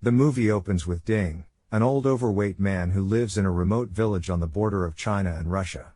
The movie opens with Ding, an old overweight man who lives in a remote village on the border of China and Russia.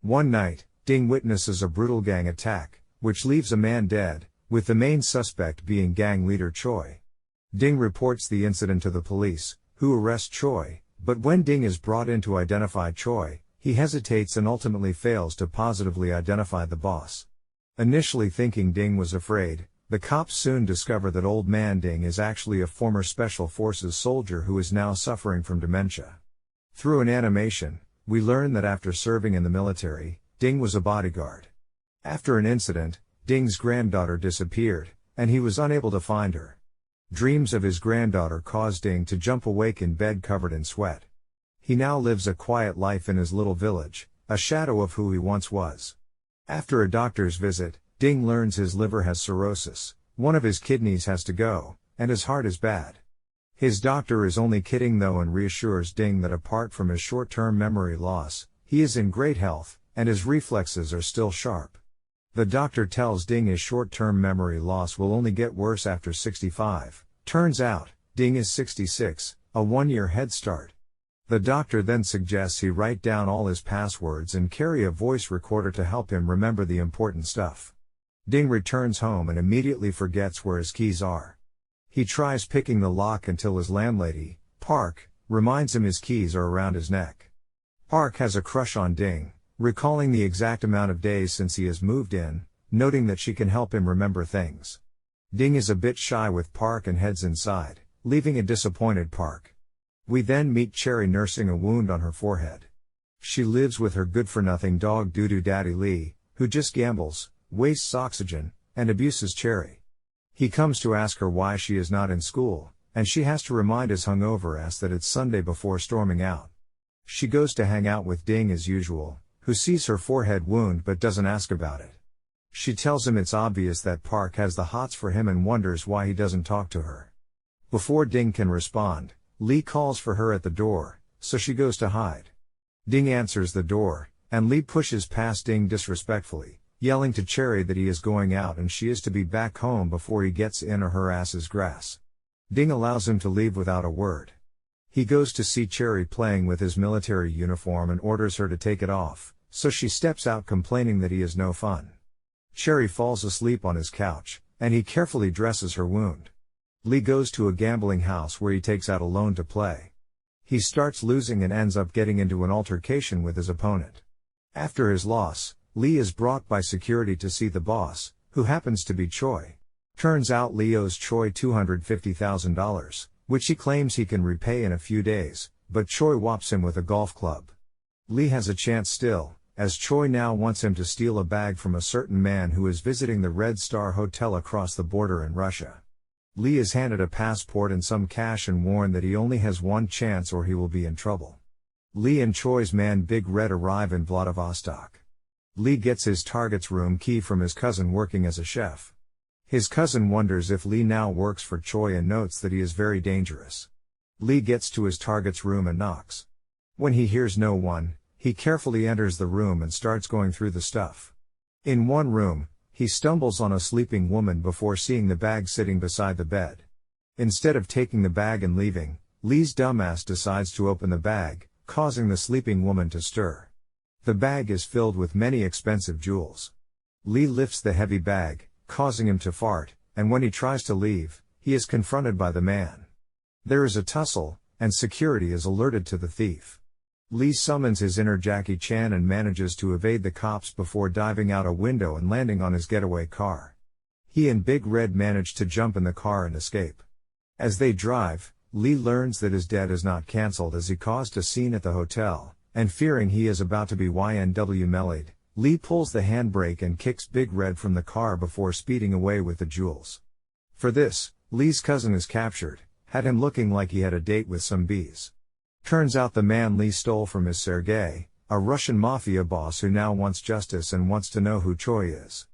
One night, Ding witnesses a brutal gang attack, which leaves a man dead, with the main suspect being gang leader Choi. Ding reports the incident to the police, who arrest Choi, but when Ding is brought in to identify Choi, he hesitates and ultimately fails to positively identify the boss. Initially thinking Ding was afraid, the cops soon discover that old man Ding is actually a former Special Forces soldier who is now suffering from dementia. Through an animation, we learn that after serving in the military, Ding was a bodyguard. After an incident, Ding's granddaughter disappeared, and he was unable to find her. Dreams of his granddaughter caused Ding to jump awake in bed covered in sweat. He now lives a quiet life in his little village, a shadow of who he once was. After a doctor's visit, Ding learns his liver has cirrhosis, one of his kidneys has to go, and his heart is bad. His doctor is only kidding though and reassures Ding that apart from his short-term memory loss, he is in great health, and his reflexes are still sharp. The doctor tells Ding his short-term memory loss will only get worse after 65. Turns out, Ding is 66, a 1-year head start. The doctor then suggests he write down all his passwords and carry a voice recorder to help him remember the important stuff. Ding returns home and immediately forgets where his keys are. He tries picking the lock until his landlady, Park, reminds him his keys are around his neck. Park has a crush on Ding, recalling the exact amount of days since he has moved in, noting that she can help him remember things. Ding is a bit shy with Park and heads inside, leaving a disappointed Park. We then meet Cherry nursing a wound on her forehead. She lives with her good-for-nothing dog Doo-Doo Daddy Lee, who just gambles, wastes oxygen, and abuses Cherry. He comes to ask her why she is not in school, and she has to remind his hungover ass that it's Sunday before storming out. She goes to hang out with Ding as usual, who sees her forehead wound but doesn't ask about it. She tells him it's obvious that Park has the hots for him and wonders why he doesn't talk to her. Before Ding can respond, Lee calls for her at the door, so she goes to hide. Ding answers the door, and Lee pushes past Ding disrespectfully, yelling to Cherry that he is going out and she is to be back home before he gets in or her ass is grass. Ding allows him to leave without a word. He goes to see Cherry playing with his military uniform and orders her to take it off, so she steps out complaining that he is no fun. Cherry falls asleep on his couch, and he carefully dresses her wound. Lee goes to a gambling house where he takes out a loan to play. He starts losing and ends up getting into an altercation with his opponent. After his loss, Lee is brought by security to see the boss, who happens to be Choi. Turns out Lee owes Choi $250,000, which he claims he can repay in a few days, but Choi whops him with a golf club. Lee has a chance still, as Choi now wants him to steal a bag from a certain man who is visiting the Red Star Hotel across the border in Russia. Lee is handed a passport and some cash and warned that he only has one chance or he will be in trouble. Lee and Choi's man Big Red arrive in Vladivostok. Lee gets his target's room key from his cousin working as a chef. His cousin wonders if Lee now works for Choi and notes that he is very dangerous. Lee gets to his target's room and knocks. When he hears no one, he carefully enters the room and starts going through the stuff. In one room, he stumbles on a sleeping woman before seeing the bag sitting beside the bed. Instead of taking the bag and leaving, Lee's dumbass decides to open the bag, causing the sleeping woman to stir. The bag is filled with many expensive jewels. Lee lifts the heavy bag, causing him to fart, and when he tries to leave, he is confronted by the man. There is a tussle, and security is alerted to the thief. Lee summons his inner Jackie Chan and manages to evade the cops before diving out a window and landing on his getaway car. He and Big Red manage to jump in the car and escape. As they drive, Lee learns that his debt is not cancelled as he caused a scene at the hotel, and fearing he is about to be YNW mellied, Lee pulls the handbrake and kicks Big Red from the car before speeding away with the jewels. For this, Lee's cousin is captured, had him looking like he had a date with some bees. Turns out the man Lee stole from is Sergei, a Russian mafia boss who now wants justice and wants to know who Choi is.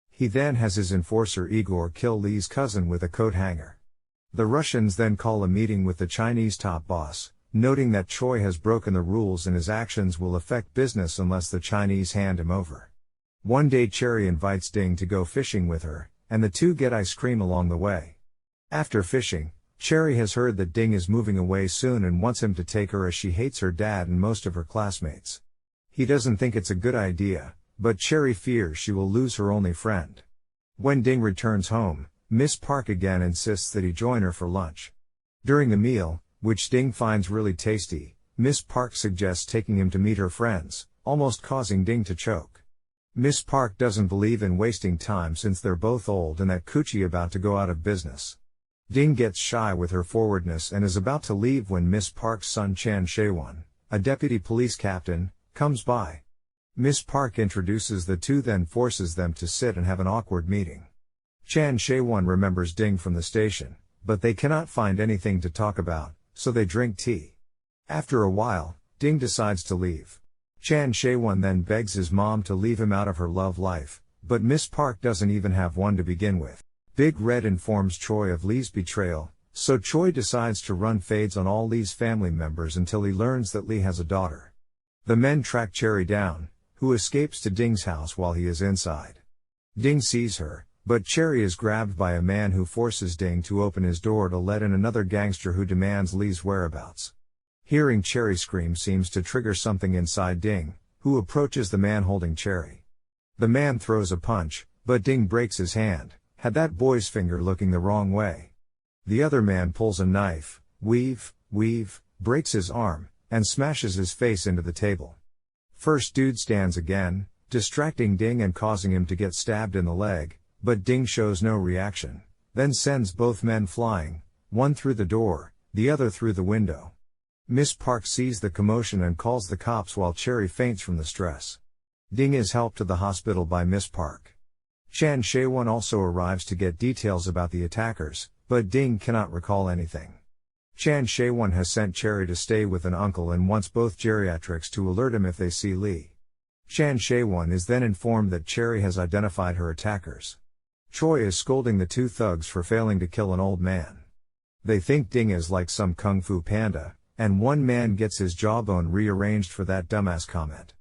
He then has his enforcer Igor kill Lee's cousin with a coat hanger. The Russians then call a meeting with the Chinese top boss, noting that Choi has broken the rules and his actions will affect business unless the Chinese hand him over. One day Cherry invites Ding to go fishing with her, and the two get ice cream along the way. After fishing, Cherry has heard that Ding is moving away soon and wants him to take her as she hates her dad and most of her classmates. He doesn't think it's a good idea, but Cherry fears she will lose her only friend. When Ding returns home, Miss Park again insists that he join her for lunch. During the meal, which Ding finds really tasty, Miss Park suggests taking him to meet her friends, almost causing Ding to choke. Miss Park doesn't believe in wasting time since they're both old and that Coochie about to go out of business. Ding gets shy with her forwardness and is about to leave when Miss Park's son Chan Shaewon, a deputy police captain, comes by. Miss Park introduces the two, then forces them to sit and have an awkward meeting. Chan Shaewon remembers Ding from the station, but they cannot find anything to talk about, so they drink tea. After a while, Ding decides to leave. Chan Shaewon then begs his mom to leave him out of her love life, but Miss Park doesn't even have one to begin with. Big Red informs Choi of Lee's betrayal, so Choi decides to run fades on all Lee's family members until he learns that Lee has a daughter. The men track Cherry down, who escapes to Ding's house while he is inside. Ding sees her, but Cherry is grabbed by a man who forces Ding to open his door to let in another gangster who demands Lee's whereabouts. Hearing Cherry scream seems to trigger something inside Ding, who approaches the man holding Cherry. The man throws a punch, but Ding breaks his hand, had that boy's finger looking the wrong way. The other man pulls a knife, breaks his arm, and smashes his face into the table. First dude stands again, distracting Ding and causing him to get stabbed in the leg, but Ding shows no reaction, then sends both men flying, one through the door, the other through the window. Miss Park sees the commotion and calls the cops while Cherry faints from the stress. Ding is helped to the hospital by Miss Park. Chan Shaewon also arrives to get details about the attackers, but Ding cannot recall anything. Chan Shaewon has sent Cherry to stay with an uncle and wants both geriatrics to alert him if they see Lee. Chan Shaewon is then informed that Cherry has identified her attackers. Choi is scolding the two thugs for failing to kill an old man. They think Ding is like some kung fu panda, and one man gets his jawbone rearranged for that dumbass comment.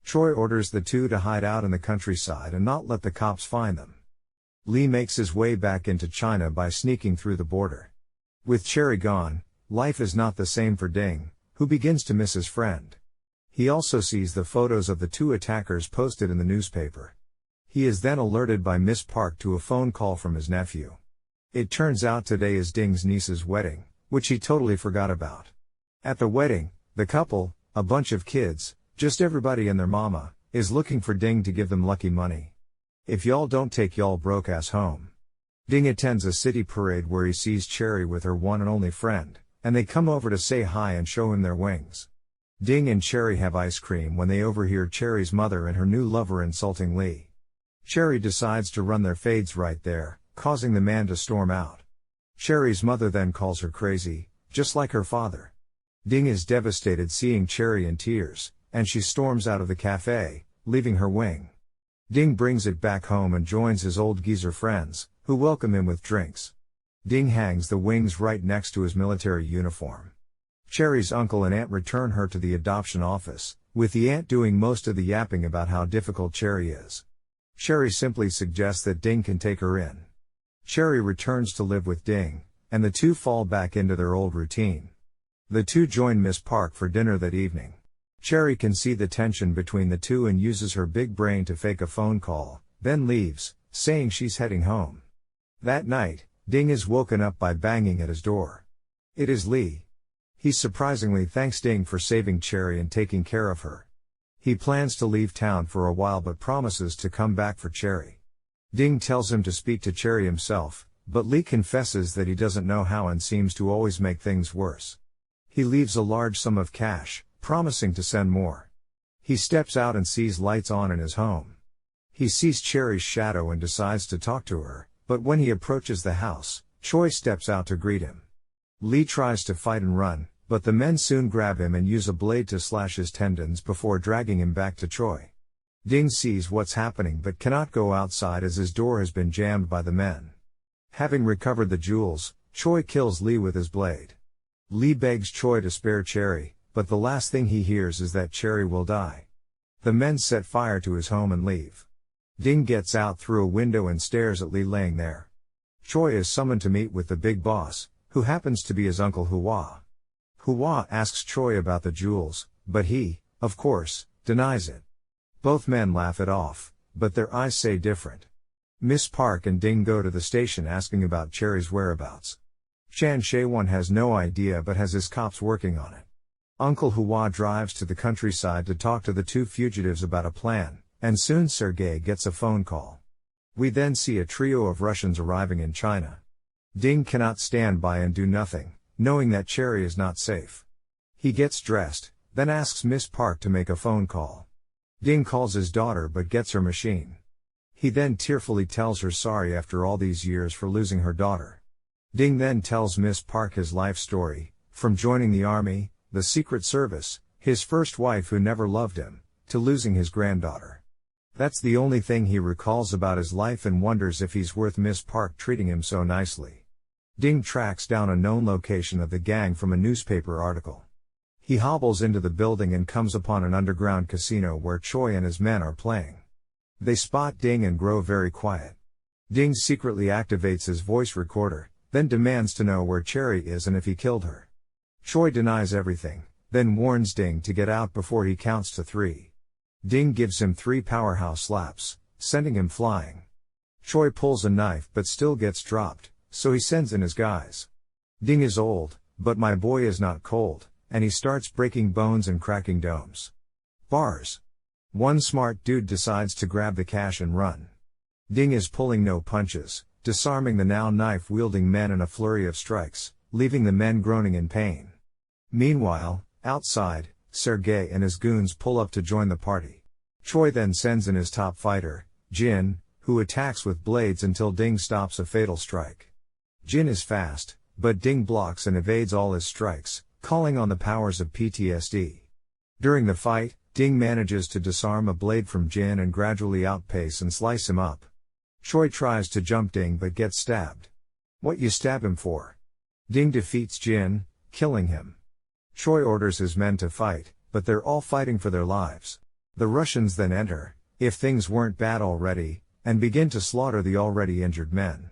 Choi orders the two to hide out in the countryside and not let the cops find them. Lee makes his way back into China by sneaking through the border. With Cherry gone, life is not the same for Ding, who begins to miss his friend. He also sees the photos of the two attackers posted in the newspaper. He is then alerted by Miss Park to a phone call from his nephew. It turns out today is Ding's niece's wedding, which he totally forgot about. At the wedding, the couple, a bunch of kids, just everybody and their mama, is looking for Ding to give them lucky money. If y'all don't take y'all broke ass home. Ding attends a city parade where he sees Cherry with her one and only friend, and they come over to say hi and show him their wings. Ding and Cherry have ice cream when they overhear Cherry's mother and her new lover insulting Lee. Cherry decides to run their fades right there, causing the man to storm out. Cherry's mother then calls her crazy, just like her father. Ding is devastated seeing Cherry in tears, and she storms out of the cafe, leaving her wing. Ding brings it back home and joins his old geezer friends, who welcome him with drinks. Ding hangs the wings right next to his military uniform. Cherry's uncle and aunt return her to the adoption office, with the aunt doing most of the yapping about how difficult Cherry is. Cherry simply suggests that Ding can take her in. Cherry returns to live with Ding, and the two fall back into their old routine. The two join Miss Park for dinner that evening. Cherry can see the tension between the two and uses her big brain to fake a phone call, then leaves, saying she's heading home. That night, Ding is woken up by banging at his door. It is Lee. He surprisingly thanks Ding for saving Cherry and taking care of her. He plans to leave town for a while but promises to come back for Cherry. Ding tells him to speak to Cherry himself, but Lee confesses that he doesn't know how and seems to always make things worse. He leaves a large sum of cash, promising to send more. He steps out and sees lights on in his home. He sees Cherry's shadow and decides to talk to her, but when he approaches the house, Choi steps out to greet him. Lee tries to fight and run, but the men soon grab him and use a blade to slash his tendons before dragging him back to Choi. Ding sees what's happening but cannot go outside as his door has been jammed by the men. Having recovered the jewels, Choi kills Lee with his blade. Lee begs Choi to spare Cherry, but the last thing he hears is that Cherry will die. The men set fire to his home and leave. Ding gets out through a window and stares at Lee laying there. Choi is summoned to meet with the big boss, who happens to be his uncle Hua. Hua asks Choi about the jewels, but he, of course, denies it. Both men laugh it off, but their eyes say different. Miss Park and Ding go to the station asking about Cherry's whereabouts. Chan Shaewon has no idea but has his cops working on it. Uncle Hua drives to the countryside to talk to the two fugitives about a plan, and soon Sergei gets a phone call. We then see a trio of Russians arriving in China. Ding cannot stand by and do nothing, knowing that Cherry is not safe. He gets dressed, then asks Miss Park to make a phone call. Ding calls his daughter but gets her machine. He then tearfully tells her sorry after all these years for losing her daughter. Ding then tells Miss Park his life story, from joining the army, the Secret Service, his first wife who never loved him, to losing his granddaughter. That's the only thing he recalls about his life and wonders if he's worth Miss Park treating him so nicely. Ding tracks down a known location of the gang from a newspaper article. He hobbles into the building and comes upon an underground casino where Choi and his men are playing. They spot Ding and grow very quiet. Ding secretly activates his voice recorder, then demands to know where Cherry is and if he killed her. Choi denies everything, then warns Ding to get out before he counts to 3. Ding gives him 3 powerhouse slaps, sending him flying. Choi pulls a knife but still gets dropped, so he sends in his guys. Ding is old, but my boy is not cold, and he starts breaking bones and cracking domes. Bars. One smart dude decides to grab the cash and run. Ding is pulling no punches, disarming the now knife-wielding men in a flurry of strikes, leaving the men groaning in pain. Meanwhile, outside, Sergei and his goons pull up to join the party. Choi then sends in his top fighter, Jin, who attacks with blades until Ding stops a fatal strike. Jin is fast, but Ding blocks and evades all his strikes, calling on the powers of PTSD. During the fight, Ding manages to disarm a blade from Jin and gradually outpace and slice him up. Choi tries to jump Ding but gets stabbed. What you stab him for? Ding defeats Jin, killing him. Choi orders his men to fight, but they're all fighting for their lives. The Russians then enter, if things weren't bad already, and begin to slaughter the already injured men.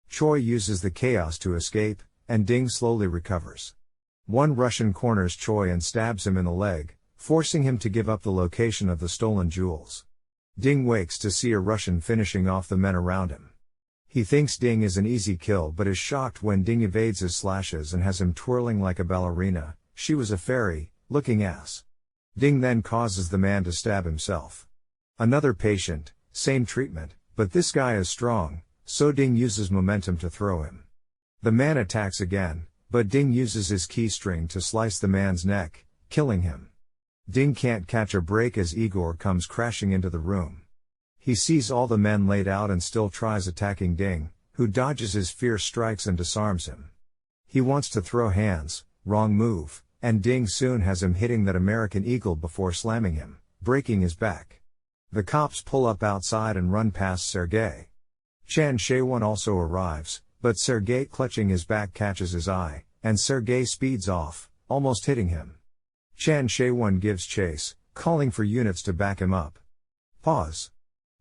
Choi uses the chaos to escape, and Ding slowly recovers. One Russian corners Choi and stabs him in the leg, forcing him to give up the location of the stolen jewels. Ding wakes to see a Russian finishing off the men around him. He thinks Ding is an easy kill but is shocked when Ding evades his slashes and has him twirling like a ballerina. She was a fairy, looking ass. Ding then causes the man to stab himself. Another patient, same treatment, but this guy is strong, so Ding uses momentum to throw him. The man attacks again, but Ding uses his keystring to slice the man's neck, killing him. Ding can't catch a break as Igor comes crashing into the room. He sees all the men laid out and still tries attacking Ding, who dodges his fierce strikes and disarms him. He wants to throw hands, wrong move, and Ding soon has him hitting that American Eagle before slamming him, breaking his back. The cops pull up outside and run past Sergei. Chan Shaewon also arrives, but Sergei clutching his back catches his eye, and Sergei speeds off, almost hitting him. Chan Shaewon gives chase, calling for units to back him up. Pause.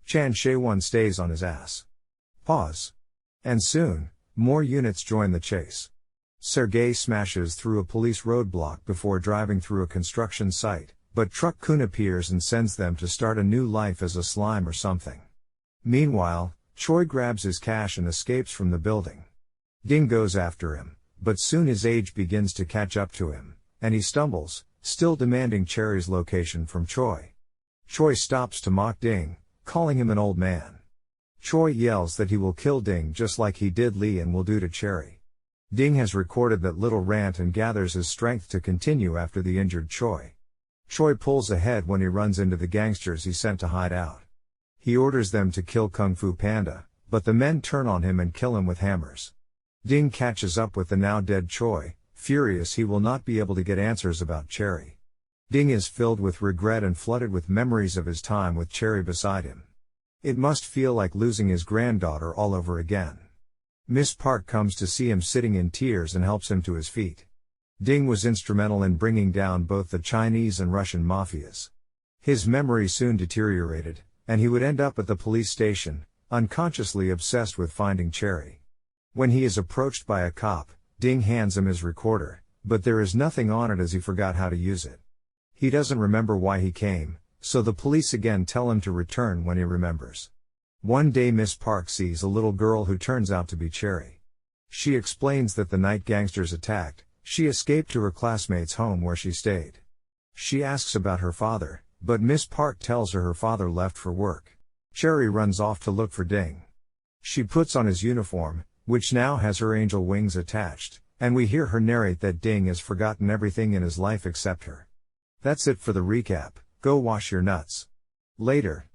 Chan Shaewon stays on his ass. Pause. And soon, more units join the chase. Sergei smashes through a police roadblock before driving through a construction site, but Truck Kun appears and sends them to start a new life as a slime or something. Meanwhile, Choi grabs his cash and escapes from the building. Ding goes after him, but soon his age begins to catch up to him, and he stumbles, still demanding Cherry's location from Choi. Choi stops to mock Ding, calling him an old man. Choi yells that he will kill Ding just like he did Lee and will do to Cherry. Ding has recorded that little rant and gathers his strength to continue after the injured Choi. Choi pulls ahead when he runs into the gangsters he sent to hide out. He orders them to kill Kung Fu Panda, but the men turn on him and kill him with hammers. Ding catches up with the now dead Choi, furious he will not be able to get answers about Cherry. Ding is filled with regret and flooded with memories of his time with Cherry beside him. It must feel like losing his granddaughter all over again. Miss Park comes to see him sitting in tears and helps him to his feet. Ding was instrumental in bringing down both the Chinese and Russian mafias. His memory soon deteriorated, and he would end up at the police station, unconsciously obsessed with finding Cherry. When he is approached by a cop, Ding hands him his recorder, but there is nothing on it as he forgot how to use it. He doesn't remember why he came, so the police again tell him to return when he remembers. One day Miss Park sees a little girl who turns out to be Cherry. She explains that the night gangsters attacked, she escaped to her classmate's home where she stayed. She asks about her father, but Miss Park tells her father left for work. Cherry runs off to look for Ding. She puts on his uniform, which now has her angel wings attached, and we hear her narrate that Ding has forgotten everything in his life except her. That's it for the recap. Go wash your nuts. Later,